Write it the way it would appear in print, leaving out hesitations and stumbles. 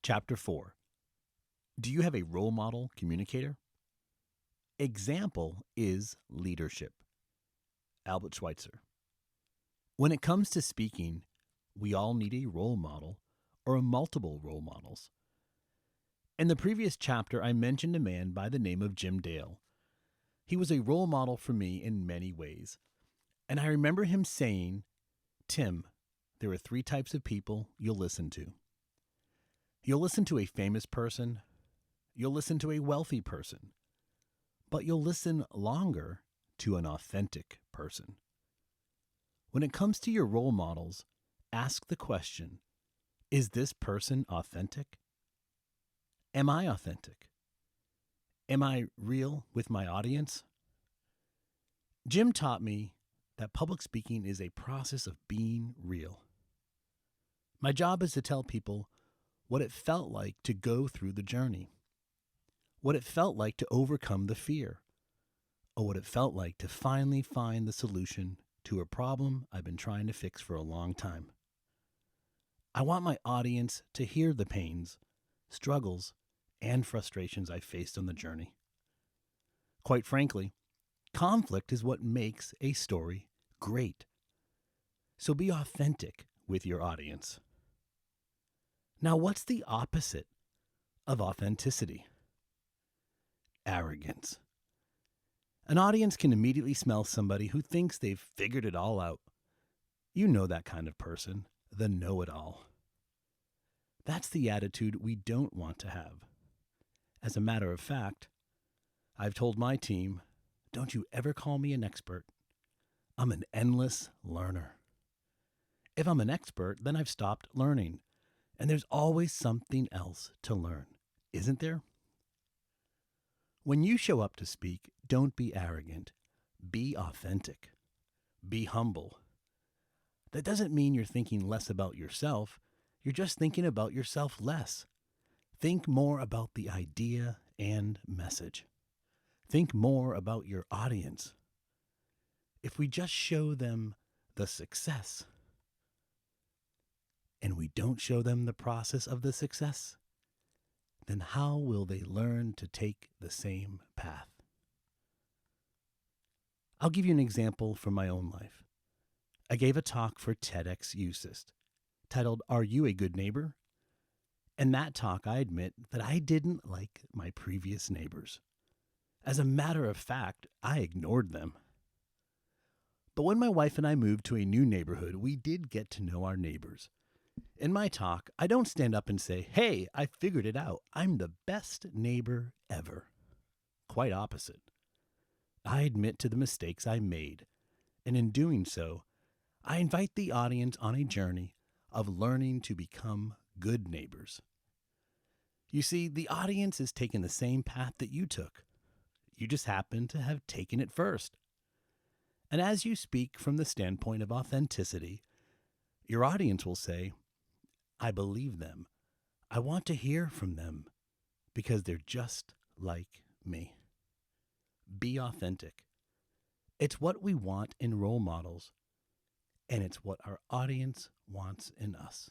Chapter 4. Do you have a role model communicator? Example is leadership. Albert Schweitzer. When it comes to speaking, we all need a role model or multiple role models. In the previous chapter, I mentioned a man by the name of Jim Dale. He was a role model for me in many ways. And I remember him saying, "Tim, there are 3 types of people you'll listen to. You'll listen to a famous person, you'll listen to a wealthy person, but you'll listen longer to an authentic person." When it comes to your role models, ask the question, is this person authentic? Am I authentic? Am I real with my audience? Jim taught me that public speaking is a process of being real. My job is to tell people what it felt like to go through the journey, what it felt like to overcome the fear, or what it felt like to finally find the solution to a problem I've been trying to fix for a long time. I want my audience to hear the pains, struggles, and frustrations I faced on the journey. Quite frankly, conflict is what makes a story great. So be authentic with your audience. Now, what's the opposite of authenticity? Arrogance. An audience can immediately smell somebody who thinks they've figured it all out. You know that kind of person, the know-it-all. That's the attitude we don't want to have. As a matter of fact, I've told my team, don't you ever call me an expert. I'm an endless learner. If I'm an expert, then I've stopped learning. And there's always something else to learn, isn't there? When you show up to speak, don't be arrogant. Be authentic. Be humble. That doesn't mean you're thinking less about yourself. You're just thinking about yourself less. Think more about the idea and message. Think more about your audience. If we just show them the success, and we don't show them the process of the success, then how will they learn to take the same path? I'll give you an example from my own life. I gave a talk for TEDx USist titled, "Are You a Good Neighbor?" In that talk, I admit that I didn't like my previous neighbors. As a matter of fact, I ignored them. But when my wife and I moved to a new neighborhood, we did get to know our neighbors. In my talk, I don't stand up and say, "Hey, I figured it out. I'm the best neighbor ever." Quite opposite. I admit to the mistakes I made, and in doing so, I invite the audience on a journey of learning to become good neighbors. You see, the audience is taking the same path that you took. You just happen to have taken it first. And as you speak from the standpoint of authenticity, your audience will say, "I believe them. I want to hear from them because they're just like me." Be authentic. It's what we want in role models, and it's what our audience wants in us.